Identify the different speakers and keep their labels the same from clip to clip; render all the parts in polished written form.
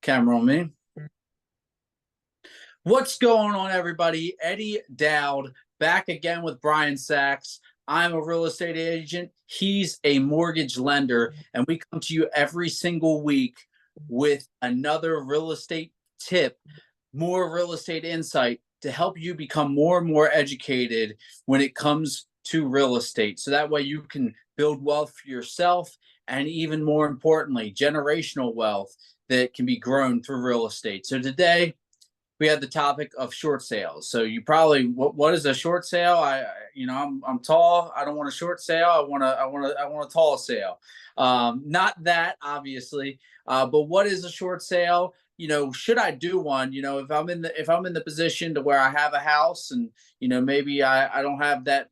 Speaker 1: Camera on me. What's going on, everybody? Eddie Dowd back again with Brian Sachs. I'm a real estate agent. He's a mortgage lender, and we come to you every single week with another real estate tip, more real estate insight to help you become more and more educated when it comes to real estate. So that way you can build wealth for yourself and, even more importantly, generational wealth that can be grown through real estate. So today we had the topic of short sales. So you probably, what is a short sale? I'm tall. I don't want a short sale. I want a tall sale. Not that obviously, but what is a short sale? Should I do one? If I'm in the position to where I have a house and maybe I don't have the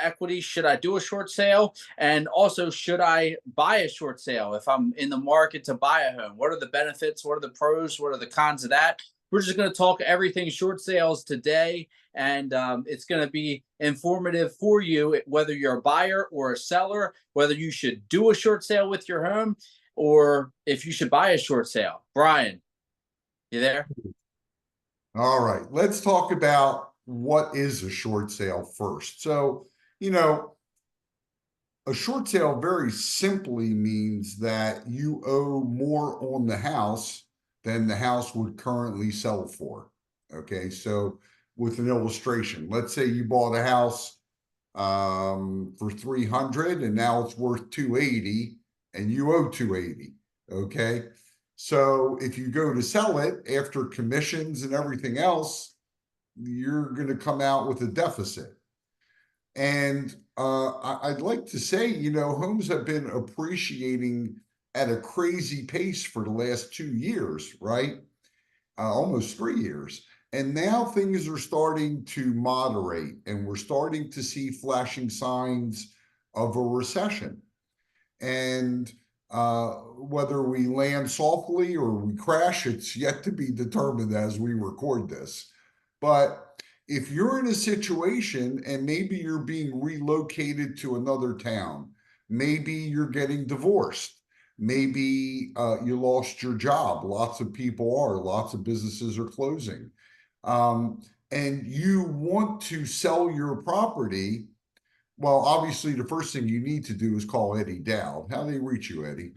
Speaker 1: equity, should I do a short sale? And also, should I buy a short sale if I'm in the market to buy a home? What are the benefits? What are the pros? What are the cons of that? We're just going to talk everything short sales today, and it's going to be informative for you, whether you're a buyer or a seller, whether you should do a short sale with your home or if you should buy a short sale. Brian, you there?
Speaker 2: All right, let's talk about what is a short sale first. So, a short sale very simply means that you owe more on the house than the house would currently sell for. Okay, so with an illustration, let's say you bought a house for 300 and now it's worth 280 and you owe 280. Okay, so if you go to sell it after commissions and everything else, you're going to come out with a deficit. And I'd like to say, homes have been appreciating at a crazy pace for the last 2 years, right? Almost 3 years. And now things are starting to moderate, and we're starting to see flashing signs of a recession. And whether we land softly or we crash, it's yet to be determined as we record this. But if you're in a situation and maybe you're being relocated to another town, maybe you're getting divorced, maybe you lost your job. Lots of people are, lots of businesses are closing. And you want to sell your property. Well, obviously, the first thing you need to do is call Eddie Dowd. How do they reach you, Eddie?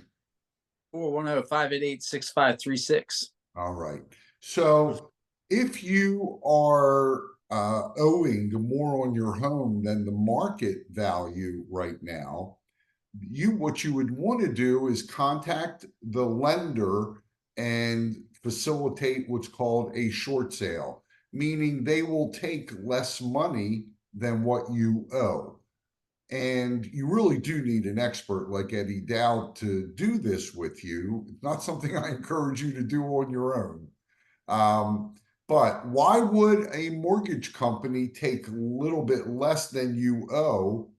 Speaker 1: 410-588-6536.
Speaker 2: All right. So if you are owing more on your home than the market value right now, what you would want to do is contact the lender and facilitate what's called a short sale, meaning they will take less money than what you owe. And you really do need an expert like Eddie Dowd to do this with you. It's not something I encourage you to do on your own. But why would a mortgage company take a little bit less than you owe?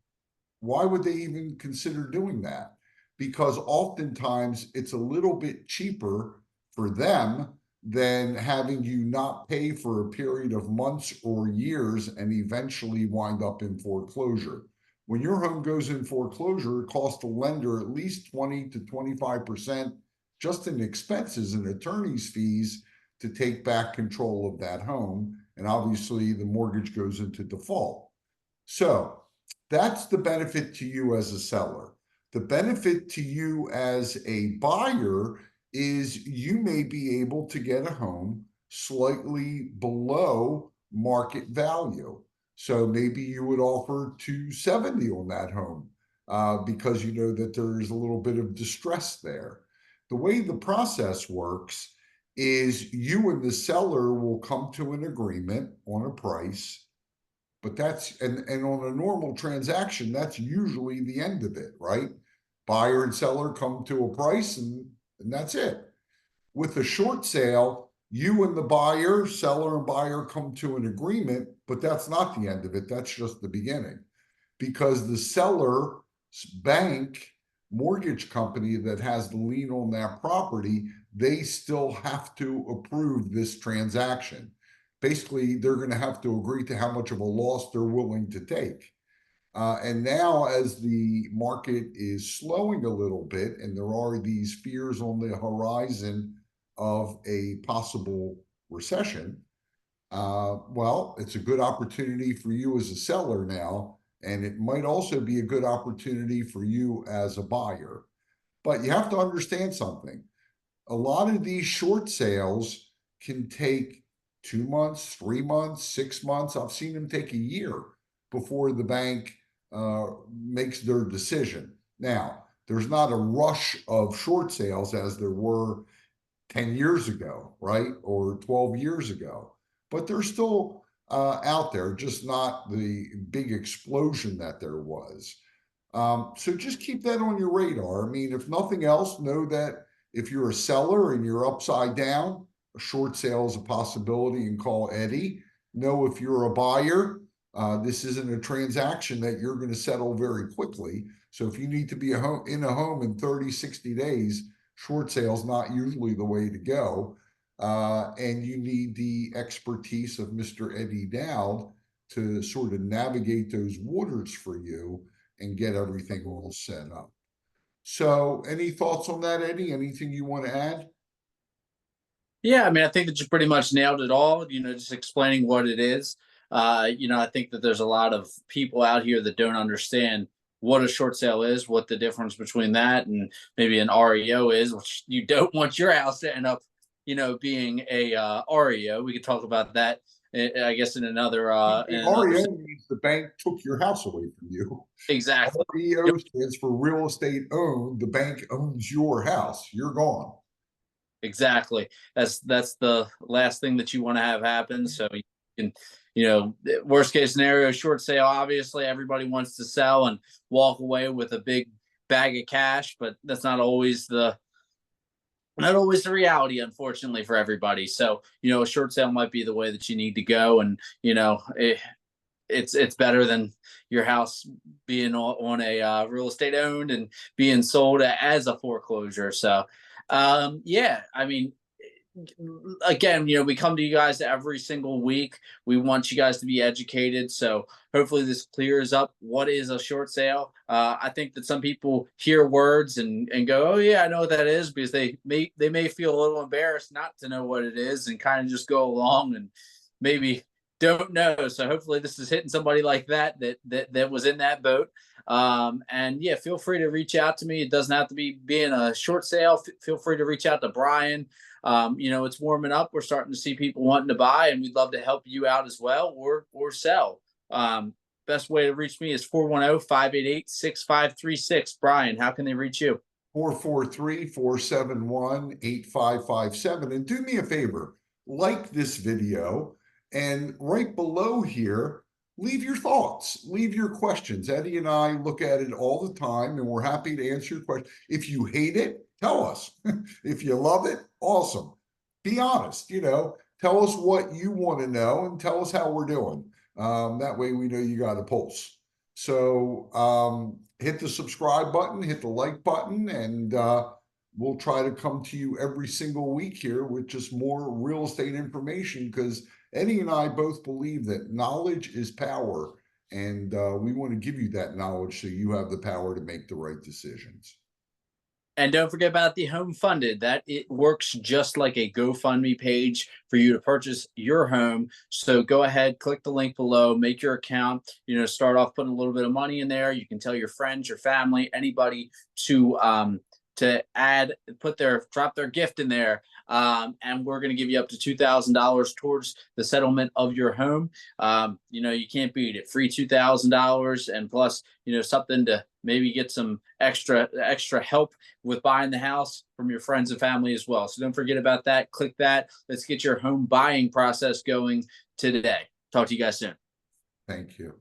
Speaker 2: Why would they even consider doing that? Because oftentimes it's a little bit cheaper for them than having you not pay for a period of months or years and eventually wind up in foreclosure. When your home goes in foreclosure, it costs the lender at least 20 to 25% just in expenses and attorney's fees to take back control of that home. And obviously, the mortgage goes into default. So that's the benefit to you as a seller. The benefit to you as a buyer is you may be able to get a home slightly below market value. So maybe you would offer 270 on that home because you know that there's a little bit of distress there. The way the process works is you and the seller will come to an agreement on a price, but that's and on a normal transaction, that's usually the end of it, right? Buyer and seller come to a price and that's it. With a short sale, you and the buyer, seller and buyer come to an agreement, but that's not the end of it. That's just the beginning. Because the seller's bank, mortgage company that has the lien on that property, they still have to approve this transaction. Basically, they're going to have to agree to how much of a loss they're willing to take. And now, as the market is slowing a little bit and there are these fears on the horizon of a possible recession, well, it's a good opportunity for you as a seller now, and it might also be a good opportunity for you as a buyer. But you have to understand something. A lot of these short sales can take 2 months, 3 months, 6 months. I've seen them take a year before the bank makes their decision. Now, there's not a rush of short sales as there were 10 years ago, right? Or 12 years ago. But they're still out there, just not the big explosion that there was. So just keep that on your radar. I mean, if nothing else, know that if you're a seller and you're upside down, a short sale is a possibility, and call Eddie. Know if you're a buyer, this isn't a transaction that you're going to settle very quickly. So if you need to be in a home in 30, 60 days, short sale is not usually the way to go. And you need the expertise of Mr. Eddie Dowd to sort of navigate those waters for you and get everything all set up. So any thoughts on that, Eddie? Anything you want to add?
Speaker 1: Yeah, I mean, I think that you pretty much nailed it all, just explaining what it is. I think that there's a lot of people out here that don't understand what a short sale is, what the difference between that and maybe an REO is, which you don't want your house to end up, being a REO. We could talk about that, I guess, in another
Speaker 2: REO means the bank took your house away from you.
Speaker 1: exactly.
Speaker 2: REO stands for real estate owned. The bank owns your house. You're gone.
Speaker 1: Exactly. That's the last thing that you want to have happen. So you can, worst case scenario, short sale. Obviously, everybody wants to sell and walk away with a big bag of cash, but that's not always the reality, unfortunately, for everybody. So a short sale might be the way that you need to go, and it's better than your house being on a real estate owned and being sold as a foreclosure. So yeah, I mean, again, we come to you guys every single week. We want you guys to be educated. So hopefully this clears up what is a short sale. I think that some people hear words and go, oh yeah, I know what that is, because they may feel a little embarrassed not to know what it is and kind of just go along and maybe don't know. So hopefully this is hitting somebody like that was in that boat. And yeah, feel free to reach out to me. It doesn't have to be being a short sale. Feel free to reach out to Brian. It's warming up. We're starting to see people wanting to buy, and we'd love to help you out as well, or sell. Best way to reach me is 410-588-6536. Brian, how can they reach you?
Speaker 2: 443-471-8557. And do me a favor, like this video, and right below here, leave your thoughts, leave your questions. Eddie and I look at it all the time, and we're happy to answer your questions. If you hate it, tell us. If you love it, awesome. Be honest, tell us what you want to know and tell us how we're doing. That way we know you got a pulse. So hit the subscribe button, hit the like button, and we'll try to come to you every single week here with just more real estate information, because Eddie and I both believe that knowledge is power, and we want to give you that knowledge so you have the power to make the right decisions.
Speaker 1: And don't forget about the Home Funded. That it works just like a GoFundMe page for you to purchase your home. So go ahead, click the link below, make your account, start off putting a little bit of money in there. You can tell your friends, your family, anybody to drop their gift in there. And we're going to give you up to $2,000 towards the settlement of your home. You can't beat it. Free $2,000, and plus, something to maybe get some extra help with buying the house from your friends and family as well. So don't forget about that. Click that. Let's get your home buying process going today. Talk to you guys soon.
Speaker 2: Thank you.